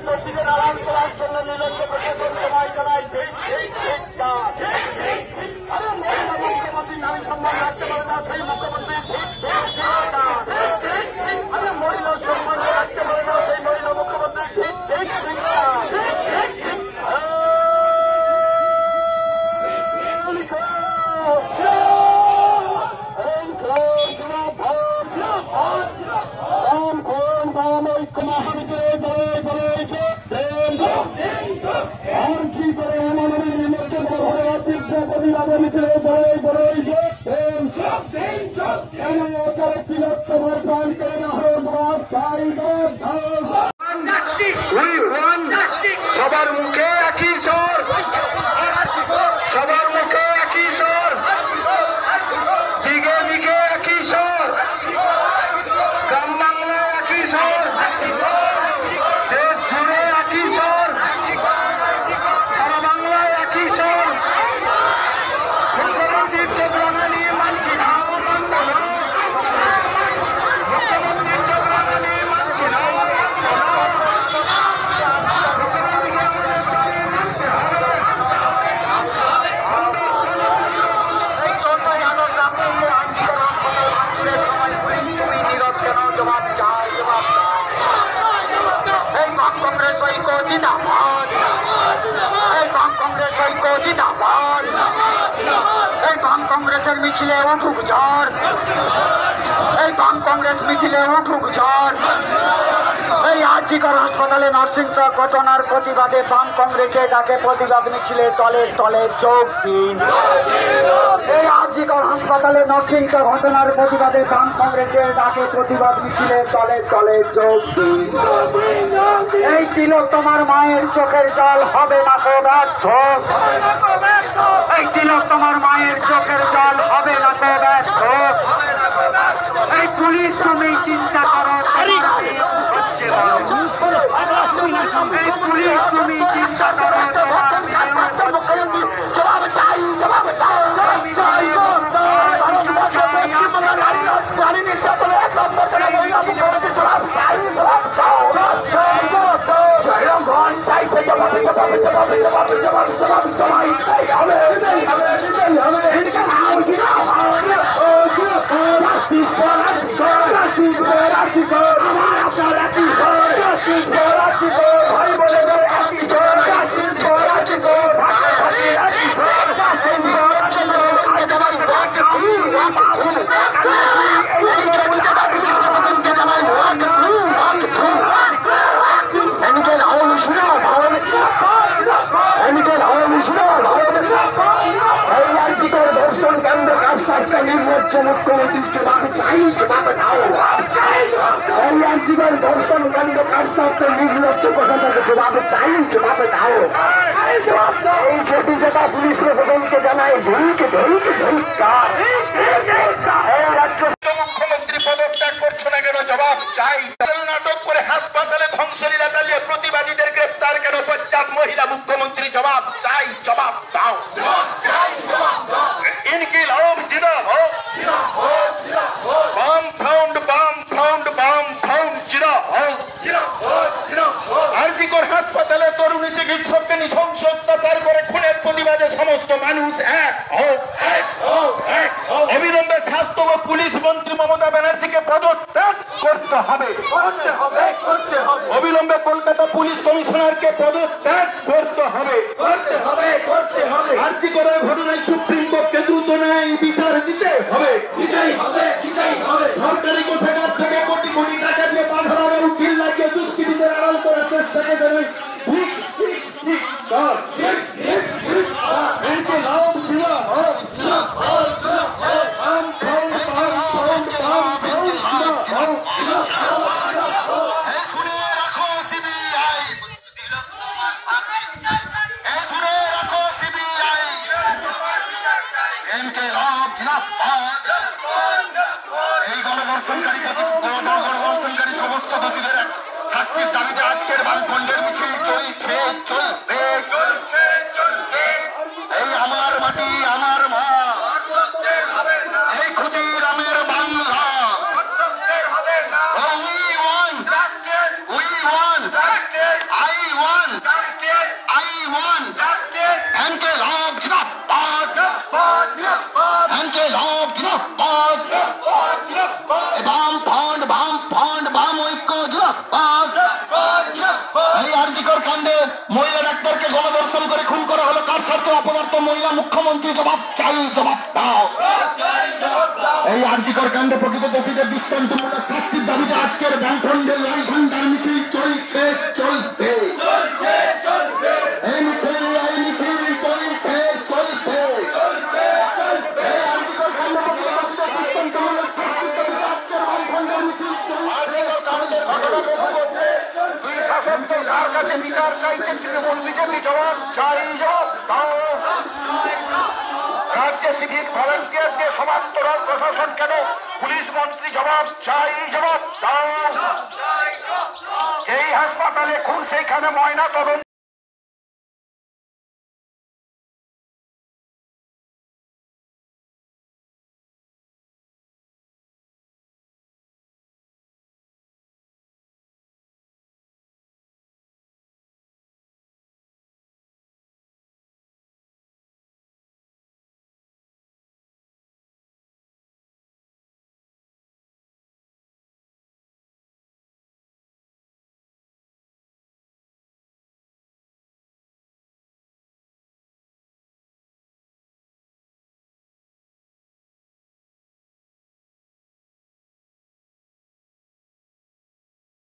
দোষীদের আড়াল করার জন্য নির্লজ্জ প্রশাসন সময় চালায়। মুখ্যমন্ত্রীর নারী সম্মান রাখতে পারে না সেই মুখ্যমন্ত্রী মহিলা সম্মান রাখতে পারে না সেই মহিলা মুখ্যমন্ত্রী সবার মুখে একই স্বর, সবার মুখে একই স্বর, দিকে দিকে একই স্বর, গ্রাম বাংলায় একই স্বর, দেশ জুড়ে একই স্বর, সারা বাংলায় একই স্বর। মুখ্যমন্ত্রীর চোখরাঙা নিয়ে মানছি না, মুখ্যমন্ত্রীর চোখরাঙা নিয়ে মানছি না। কংগ্রেস ঐক্য জিন্দাবাদ, এই বাম কংগ্রেস ঐক্য জিন্দাবাদ, এই বাম কংগ্রেসের মিছিলে উঠুক ঝড়, এই বাম কংগ্রেস মিছিলে উঠুক ঝড়। এই আরজিকর হাসপাতালে নার্সিং ঘটনার প্রতিবাদে বাম কংগ্রেসে ডাকে প্রতিবাদ মিছিলে তলের তলে যোগ দিন। এই আরজিকর হাসপাতালে নার্সিং ঘটনার প্রতিবাদে বাম কংগ্রেসের ডাকে প্রতিবাদ মিছিলে তলে তলে যোগ দিন। এই তিলক তোমার মায়ের চোখের জল হবে না কো ব্যর্থ, এই তিলক তোমার মায়ের চোখের জল হবে না কো ব্যর্থ। এই পুলিশ তুমি চিন্তা করো, এই পুলিশ তুমি চিন্তা করো, তোমার মুখ্যমন্ত্রীর জবাবে চাই, জবাবে দাও। এই আজীবন ধর্ষণ কাণ্ড কার সাথে নির্লজ্জ প্রশাসনকে জবাবে চাই, জবাবে দাও। এই সেটি যেটা পুলিশ প্রশাসনকে জানায় ধরিকে ধরিকে ধিক্কার। এই রাজ্য মুখ্যমন্ত্রী পদত্যাগ করছো না কেন, জবাব চাই। নাটক করে হাসপাতালে ধ্বংসলীলা চালিয়ে প্রতিবাদীদের গ্রেপ্তার কেন পশ্চাৎ মহিলা মুখ্যমন্ত্রী, জবাব চাই, জবাব দাও। ইনকিলাব জিন্দাবাদ, বাম ফাউন্ড, বাম ফাউন্ড, বাম ফাউন্ড জিন্দাবাদ। আরজিকর হাসপাতালে তরুণী চিকিৎসককে নৃশংস অত্যাচার করে খুনের প্রতিবাদে সমস্ত মানুষ এক হোক, এক হোক, এক হোক। অবিলম্বে স্বাস্থ্য ও পুলিশ মন্ত্রী মমতা ব্যানার্জিকে পদত্যাগ করতে হবে, করতে হবে, করতে হবে। অবিলম্বে কলকাতা পুলিশ কমিশনারকে পদত্যাগ করতে হবে, করতে হবে, করতে হবে। আরজিকরের ঘটনায় সুপ্রিম কোর্টকে দ্রুত ন্যায় বিচার দিতে হবে, দিতেই হবে, দিতেই হবে। সরকারি কোষাগার থেকে কোটি কোটি টাকা দিয়ে বাধার উকিল লাগিয়ে দুষ্কৃতীদের আড়াল করার চেষ্টা করে ঠিক ঠিক ঠিক কর, ঠিক ঠিক ঠিক এনকে লাভ দিওয়া হোক। এই গণধর্ষণকারী সমস্ত দোষীদের শাস্তির দাবিতে আজকের বামফ্রন্টের মিছিল চলছে, চলবে। এই আমার মাটি আমার মা, এই ক্ষুদিরামের বাংলা, চাই জবাব দাও। এই আরজিকর কাণ্ডে প্রকৃত দোষীদের দৃষ্টান্তমূলক শাস্তির দাবিতে আজকের ব্যাংকখণ্ডে লাল ঝান্ডার মিছিল চলছে, চলবে। এই মিছিল চলছে, চলবে। এই আরজিকর কাণ্ডে প্রকৃত দোষীদের দৃষ্টান্তমূলক শাস্তির দাবিতে আজকের ব্যাংকখণ্ডের মিছিল চলছে। দুই শাসক দল কার কাছে বিচার চাইছে? তৃণমূল বিজেপি জবাব চাই, জবাব দাও। রাজ্যে সিভিক ভলান্টিয়ারদের সমান্তরাল প্রশাসন কেন? পুলিশ মন্ত্রী জবাব চাই, জবাব দাও। যেই হাসপাতালে খুন সেইখানে ময়না তদন্ত